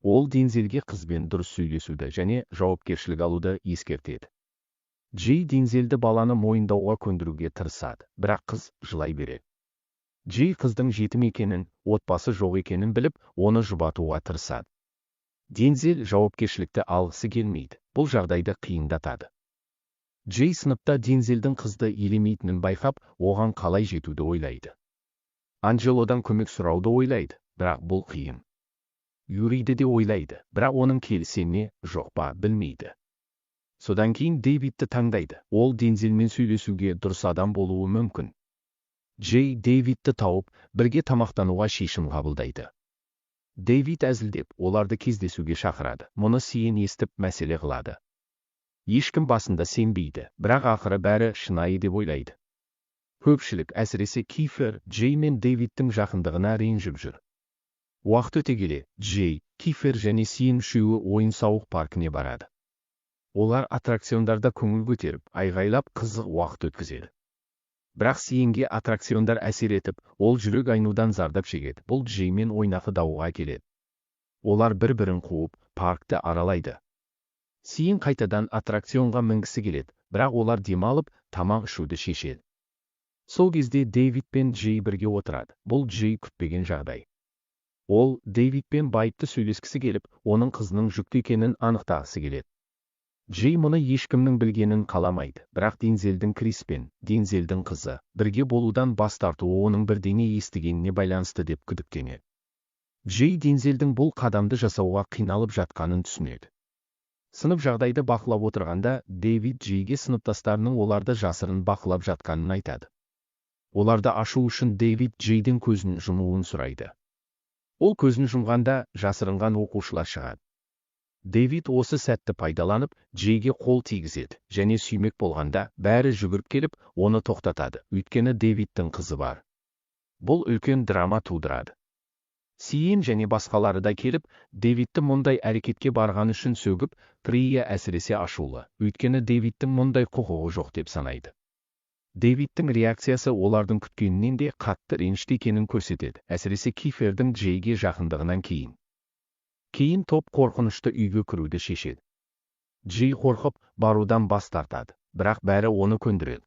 S1: Ол Дензелге қызбен дұрыс сөйлесуді және жауапкершілік алуды ескертеді. Джей Дензелді баланы мойындауға көндіруге тырысады, бірақ қыз жылай береді. Джей қыздың жетім екенін, отбасы жоқ екенін біліп, оны жұбатуға тырысады. Дензел жауапкершілікті алғысы келмейді, бұл жағдайды қиындатады. Джей сыныпта Дензелдің қызды елемейтінін байқап, оған қалай жетуді ойлайды. Анджелодан көмек сұрауды ойлайды, бірақ бұл қиын. Юриді де ойлайды, бірақ оның келісе ме, жоқ па білмейді. Содан кейін Дэвидті таңдайды, ол Дензелмен сөйлесуге дұрыс адам болуы мүмкін. Джей Дэвидті тауып, бірге тамақтануға шешім қабылдайды. Дэвид әзілдеп, оларды кездесуге шақырады. Мұны Сиен естіп мәселе қылады. Ешкім басында сенбейді, бірақ ақыры бәрі шынайы деп ойлайды. Көпшілік, әсіресе Кифер, Джей мен Дэвидтің жақындығына ренжіп жүр. Уақыт өте келе, Джей, Кифер және Сиен үшеуі ойын-сауық паркіне барады. Олар аттракциондарда көңіл көтеріп, айғайлап қызық уақыт өткізеді. Бірақ Сиенге аттракциондар әсер етіп, ол жүрек айнудан зардап шегеді. Бұл Джеймен ойнақы дауға келеді. Олар бір-бірін қуып, паркты аралайды. Сиен қайтадан аттракционға мінгісі келеді, бірақ олар демалып, тамақ ішуді шешеді. Сол кезде Дэвид пен Джей бірге отырады. Бұл Джей күтпеген жағдай. Ол Дэвидпен байыпты сөйлескісі келіп, оның қызының жүкті екенін анықтағысы келеді. Джей мұны ешкімнің білгенін қаламайды, бірақ Дензелдің Крис пен Дензелдің қызы бірге болудан бас тартуы оның бірдеңе естігеніне байланысты деп күдіктенеді. Джей Дензелдің бұл қадамды жасауға қиналып жатқанын түсінеді. Сынып жағдайды бақылап отырғанда, Дэвид Джейге сыныптастарының оларды жасырын бақылап жатқанын айтады. Оларды ашу үшін Дэвид Джейдің көзін жұмуын сұрайды. Ол көзін жұмғанда, жасырынған оқушылар шығады. Дэвид осы сәтті пайдаланып, Джейге қол тигізеді, және сүймек болғанда, бәрі жүгіріп келіп, оны тоқтатады, өйткені Дэвидтің қызы бар. Бұл үлкен драма тудырады. Сиен және басқалары да келіп, Дэвидті мұндай әрекетке барған үшін сөгіп, Прия әсіресе ашулы, өйткені Дэвидтің мұндай құқығы жоқ деп санайды. Дэвидтің реакциясы олардың күткенінен де қатты ренішті екенін көрсетеді, әсіресе Кифердің Джейге жақындығынан кейін. Кейін топ қорқынышты үйге кіруді шешеді. Джей қорқып, барудан бас тартады, бірақ бәрі оны көндіреді.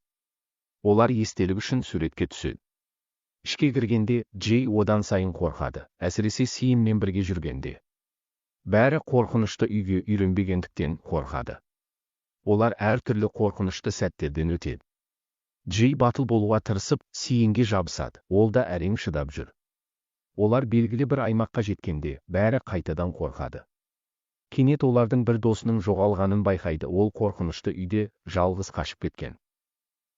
S1: Олар естелік үшін суретке түседі. Ішке кіргенде, Джей одан сайын қорқады, әсіресе Сиенмен бірге жүргенде. Бәрі қорқынышты үйге үйренбегендіктен қорқады. Олар әртүрлі қорқынышты сәттерден өтеді. Джей батыл болуға тырысып, Сиенге жабысады, ол да әрең шыдап жүр. Олар белгілі бір аймаққа жеткенде, бәрі қайтадан қорқады. Кенет олардың бір досының жоғалғанын байқайды, ол қорқынышты үйде жалғыз қашып кеткен.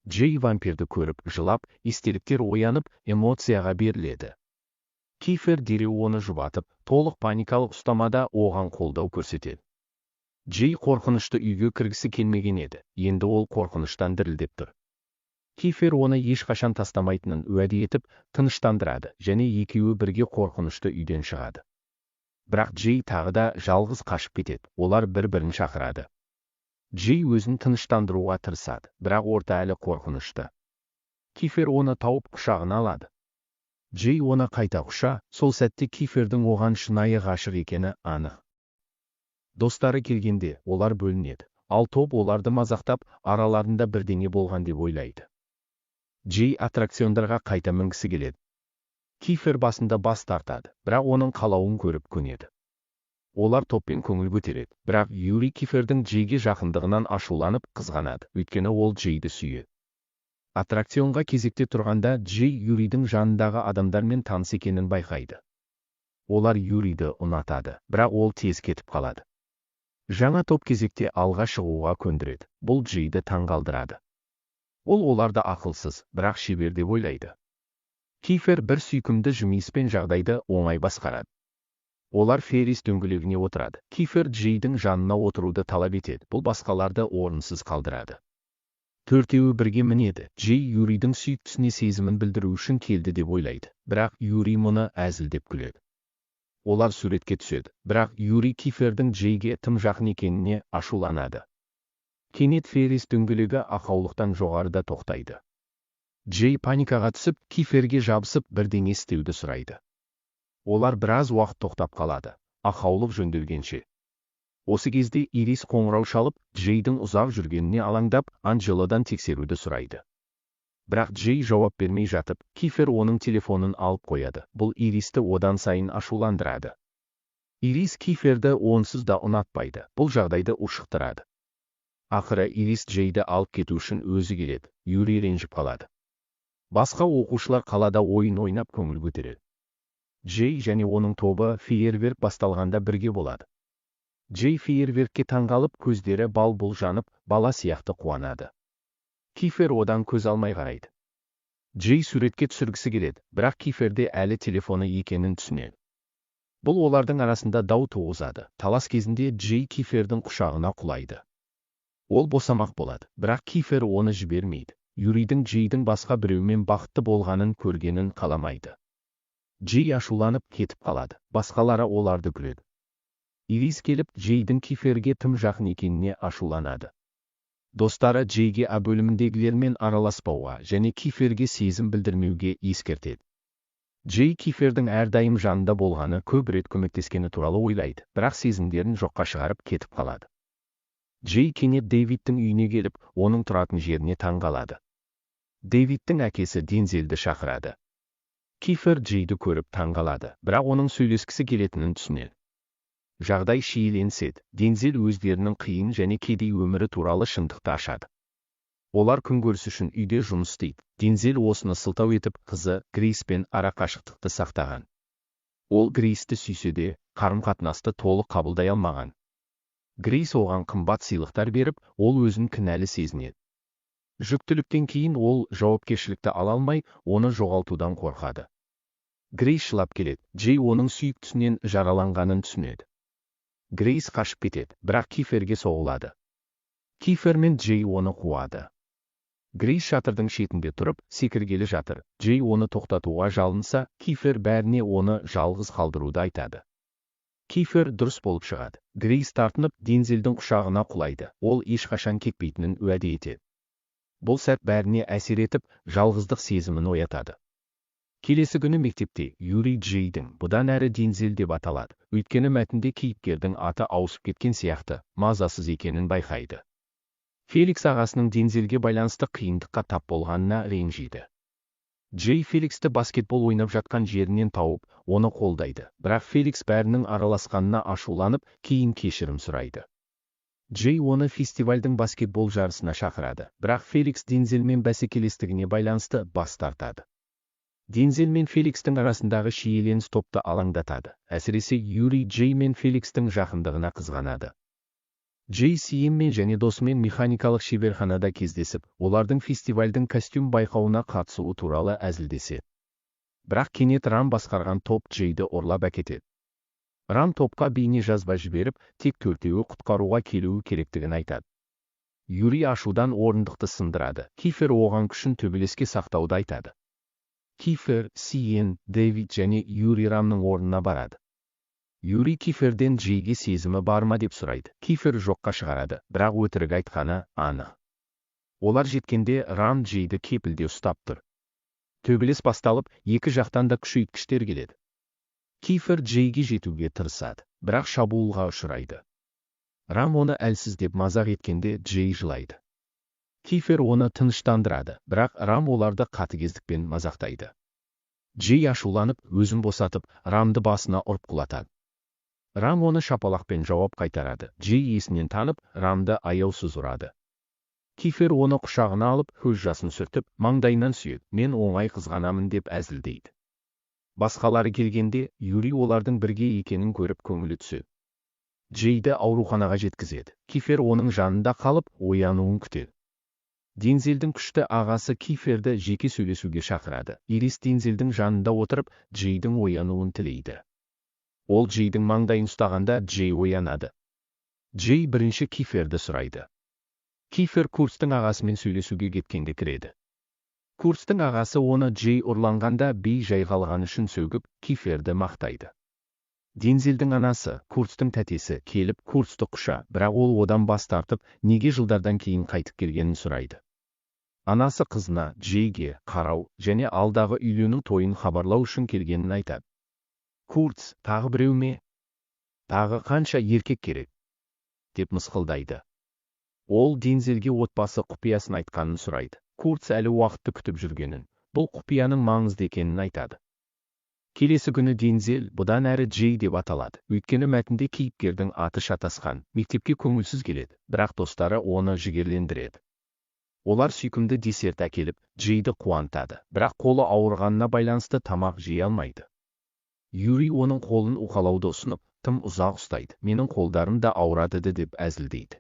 S1: Джей вампирді көріп, жылап, естеліктер оянып, эмоцияға беріледі. Кифер дереу оны жұбатып, толық паникалық ұстамада оған қолдау көрсетеді. Джей қорқынышты үйге кіргісі келмеген еді, енді ол қорқыныштан дірілдеп тұр. Кифер оны ешқашан тастамайтынын уәде етіп, тыныштандырады, және екеуі бірге қорқынышты үйден шығады. Бірақ Джей тағы да жалғыз қашып кетеді, олар бір-бірін шақырады. Джей өзін тыныштандыруға тырысады, бірақ орта әлі қорқынышты. Кифер оны тауып құшағына алады. Джей оны қайта құша, сол сәтте Кифердің оған шынайы ғашық екені анық. Достары келгенде, олар бөлінеді, ал топ оларды мазақтап, араларында бірдеңе болған деп ойлайды. Джей аттракциондарға қайта мінгісі келеді. Кифер басында бас тартады, бірақ оның қалауын көріп көнеді. Олар топпен көңіл көтереді, бірақ Юри Кифердің Джейге жақындығынан ашуланып қызғанады, өйткені ол Джейді сүйеді. Аттракционға кезекте тұрғанда Джей Юридің жанындағы адамдармен таныс екенін байқайды. Олар Юриді ұнатады, бірақ ол тез кетіп қалады. Жаңа топ кезекте алға шығуға көндіреді, бұл Джейді таңғалдырады. Ол оларды ақылсыз, бірақ шебер деп ойлайды. Кифер бір сүйкімді жымиыспен жағдайды оңай басқарады. Олар Феррис дөңгелегіне отырады. Кифер Джейдің жанына отыруды талап етеді, бұл басқаларды орынсыз қалдырады. Төртеуі бірге мінеді. Джей Юридің сүйіктісіне сезімін білдіру үшін келді деп ойлайды, бірақ Юри мұны әзілдеп күледі. Олар суретке түседі, бірақ Юри Кифердің Джейге тым жақын екеніне ашуланады. Кенет Феррис дөңгелегі ақаулықтан жоғарыда тоқтайды. Джей паникаға түсіп, Киферге жабысып бірдеңе істеуді сұрайды. Олар біраз уақыт тоқтап қалады, ақаулық жөнделгенше. Осы кезде Ирис қоңырау шалып, Джейдің ұзақ жүргеніне алаңдап, Анджелодан тексеруді сұрайды. Бірақ Джей жауап бермей жатып, Кифер оның телефонын алып қояды. Бұл Иристі одан сайын ашуландырады. Ирис Киферді онсыз да ұнатпайды. Бұл жағдайды ушықтырады. Ақыры Ирис Джейді алып кету үшін өзі келеді. Юри ренжіп қалады. Басқа оқушылар қалада ойын ойнап көңіл көтереді. Джей және оның тобы фейерверк басталғанда бірге болады. Джей фейерверкке таңғалып, көздері бал-бұл жанып, бала сияқты қуанады. Кифер одан көз алмай қарайды. Джей суретке түсіргісі келеді, бірақ Киферде әлі телефоны екенін түсінеді. Бұл олардың арасында дау туғызады. Талас кезінде Джей Кифердің құшағына құлайды. Ол босамақ болады, бірақ Кифер оны жібермейді. Юридің Джейдің басқа біреумен бақытты болғанын көргенін қаламайды. Джей ашуланып кетіп қалады. Басқалары оларды күледі. Ирис келіп, Джейдің Киферге тым жақын екеніне ашуланады. Достары Джейге бөліміндегілермен араласпауға және Киферге сезім білдірмеуге ескертеді. Джей Кифердің әрдайым жанында болғаны, көп рет көмектескені туралы ойлайды, бірақ сезімдерін жоққа шығарып кетіп қалады. Джей кенет Дэвидтің үйіне келіп, оның тұратын жеріне таңғалады. Дэвидтің әкесі Дензелді шақырады. Кифер Джейді көріп таңғалады, бірақ оның сөйлескісі келетінін түсінеді. Жағдай шиеленіседі. Дензел өздерінің қиын және кедей өмірі туралы шындықты ашады. Олар күнкөріс үшін үйде жұмыс істейді. Дензел осыны сылтау етіп, қызы Грейспен арақашықтықты сақтаған. Ол Грейсті сүйсе де, қарым-қатынасты толық қабылдай алмаған. Грейс оған қымбат сыйлықтар беріп, ол өзін кінәлі сезінеді. Жүктіліктен кейін ол жауапкершілікті ала алмай, оны жоғалтудан қорқады. Грейс жылап келеді. Джей оның сүйіктісінен жараланғанын түсінеді. Грейс қашып кетеді, бірақ Киферге соғылады. Кифер мен Джей оны қуады. Грейс шатырдың шетінде тұрып, секіргелі жатыр. Джей оны тоқтатуға жалынса, Кифер бәріне оны жалғыз қалдыруды айтады. Кифер дұрыс болып шығады. Грейс тартынып, Дензелдің құшағына құлайды. Ол ешқашан кетпейтінін уәде етеді. Бұл сәт бәріне әсер етіп, жалғыздық сезімін оятады. Келесі күні мектепте Юри Джейдің, бұдан әрі Дензел деп аталады, өйткені мәтінде кейіпкердің аты ауысып кеткен сияқты, мазасыз екенін байқайды. Феликс ағасының Дензелге байланысты қиындыққа тап болғанына ренжиді. Джей Феликсті баскетбол ойнап жатқан жерінен тауып, оны қолдайды, бірақ Феликс бәрінің араласқанына ашуланып, кейін кешірім сұрайды. Джей оны фестивальдің баскетбол жарысына шақырады, бірақ Феликс Дензелмен бәсекелестігіне байланысты бас тартады. Дензел мен Феликстің арасындағы шиеленіс топты алаңдатады, әсіресе Юри Джей мен Феликстің жақындығына қызғанады. Джей Сиеммен және досымен механикалық шеберханада кездесіп, олардың фестивальдің костюм байқауына қатысуы туралы әзілдеседі. Бірақ кенет Рам басқарған топ Джейді ұрлап әкетеді. Рам топқа бейне жазба жіберіп, тек төртеуі құтқаруға келуі керектігін айтады. Юри ашудан орындықты сындырады. Кифер оған күшін төбелеске сақтауды айтады. Кифер, Сиен, Дэвид және Юри Рамның орнына барады. Юри Киферден Джейге сезімі бар ма деп сұрайды. Кифер жоққа шығарады, бірақ өтірік айтқаны анық. Олар жеткенде Рам Джейді кепілде ұстап тұр. Төбелес басталып, екі жақтан да күшейткіштер келеді. Кифер Джейге жетуге тырысады, бірақ шабуылға ұшырайды. Рам оны әлсіз деп мазақ еткенде Джей жылайды. Кифер оны тыныштандырады, бірақ Рам оларды қатыгездікпен мазақтайды. Джей ашуланып, өзін босатып, Рамды басына ұрып құлатады. Рам оны шапалақпен жауап қайтарады. Джей есінен танып, Рамды аяусыз ұрады. Кифер оны құшағына алып, көз жасын сүртіп, маңдайынан сүйеді. Мен оңай қызғанамын деп әзілдейді. Басқалары келгенде, Юри олардың бірге екенін көріп көңілі түседі. Джейді ауруханаға жеткізеді. Кифер оның жанында қалып, оянуын күтеді. Дензелдің күшті ағасы Киферді жеке сөйлесуге шақырады. Ирис Дензелдің жанында отырып, Джейдің оянуын тілейді. Ол Джейдің маңдайын ұстағанда Джей оянады. Джей бірінші Киферді сұрайды. Кифер курстың ағасымен сөйлесуге кеткенде кіреді. Курстың ағасы оны Джей ұрланғанда бей жай қалған үшін сөгіп, Киферді мақтайды. Дензелдің анасы, курстың тәтесі, келіп курсты құша, бірақ ол одан бас тартып, неге жылдардан кейін қайтып келгенін сұрайды. Анасы қызына Джейге қарау және алдағы үйлену тойын хабарлау үшін келгенін айтады. Курц, тағы біреу ме? Тағы қанша еркек керек? Деп мысқылдайды. Ол Дензелге отбасы құпиясын айтқанын сұрайды. Курц әлі уақытты күтіп жүргенін, бұл құпияның маңызды екенін айтады. Келесі күні Дензел бұдан әрі Джей деп аталады. Өйткені мәтінде кейіпкердің аты шатасқан, мектепке көңілсіз келеді, бірақ достары оны жігерлендіреді. Олар сүйкімді десерт әкеліп, Джейді қуантады, бірақ қолы ауырғанына байланысты тамақ жей алмайды. Юрий оның қолын уқалауды ұсынып, тым ұзақ ұстайды. Менің қолдарым да ауырады деп әзілдейді.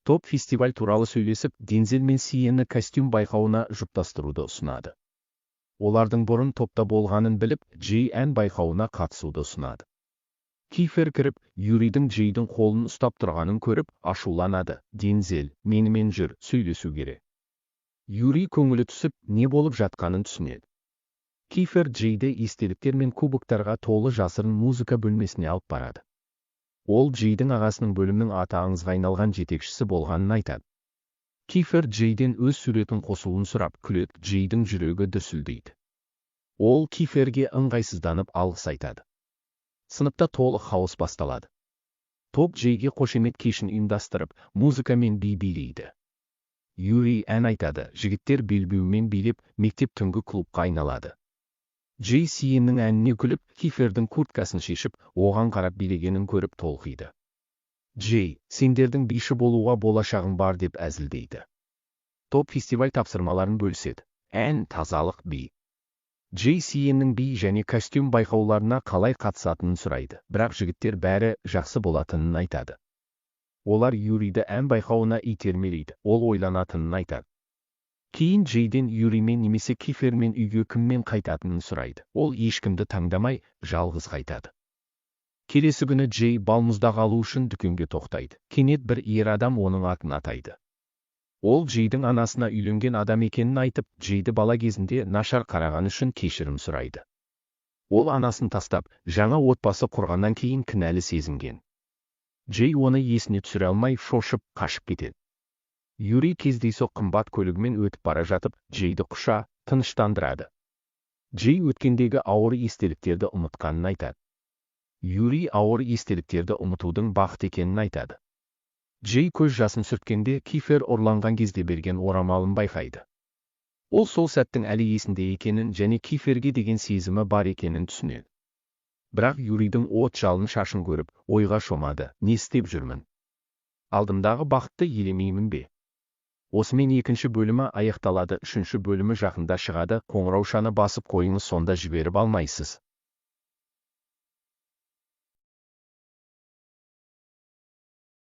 S1: Топ фестиваль туралы сөйлесіп, Дензел мен Сиенні костюм байқауына жұптастыруды ұсынады. Олардың бұрын топта болғанын біліп, Джей ән байқауына қатысуды ұсынады. Кифер кіріп, Юрийдің Джейдің қолын ұстап тұрғанын көріп, ашуланады. Дензел, менімен жүр, сөйлесу керек. Юрий көңілі түсіп, не болып жатқанын түсінеді. Кифер Джейді естеліктер мен кубоктарға толы жасырын музыка бөлмесіне алып барады. Ол Джейдің ағасының бөлімнің аты аңызға айналған жетекшісі болғанын айтады. Кифер Джейден өз суретін қосуын сұрап күледі, Джейдің жүрегі дүрсілдейді. Ол Киферге ыңғайсызданып алғыс айтады. Сыныпта толық хаос басталады. Топ Джейге қошемет кешін ұйымдастырып, музыка мен би билейді. Юрий ән айтады, жігіттер белбеумен билеп, мектеп түнгі клубқа айналады. Джей Сиеннің әніне күліп, Кифердің курткасын шешіп, оған қарап билегенін көріп толқиды. Джей, сендердің биші болуға болашағың бар деп әзілдейді. Топ фестиваль тапсырмаларын бөліседі. Ән, тазалық, би. Джей Сиеннің би және костюм байқауларына қалай қатысатынын сұрайды, бірақ жігіттер бәрі жақсы болатынын айтады. Олар Юрийді ән байқауына итермелейді, ол ойланатынын айтады. Кейін Джейден Юриймен немесе Кифермен үйге кіммен қайтатынын сұрайды. Ол ешкімді таңдамай, жалғыз қайтады. Келесі күні Джей балмұздақ алу үшін дүкенге тоқтайды. Кенет бір ер адам оның атын атайды. Ол Джейдің анасына үйленген адам екенін айтып, Джейді бала кезінде нашар қараған үшін кешірім сұрайды. Ол анасын тастап, жаңа отбасы құрғаннан кейін кінәлі сезінген. Джей оны есіне түсіре алмай шошып, қашып кетеді. Юрий кездейсоқ қымбат көлігімен өтіп бара жатып, Джейді құша, тыныштандырады. Джей өткендегі ауыр естеліктерді ұмытқанын айтады. Юрий ауыр естеліктерді ұмытудың бақыт екенін айтады. Джей көз жасын сүрткенде Кифер ұрланған кезде берген орамалын байқайды. Ол сол сәттің әлі есінде екенін және Киферге деген сезімі бар екенін түсінеді. Бірақ Юрийдің от жалын шашын көріп, ойға шомады, не істеп жүрмін? Алдымдағы бақытты елемеймін бе? Осымен екінші бөлімі аяқталады, үшінші бөлімі жақында шығады, қоңыраушаны басып қойыңыз, сонда жіберіп алмайсыз.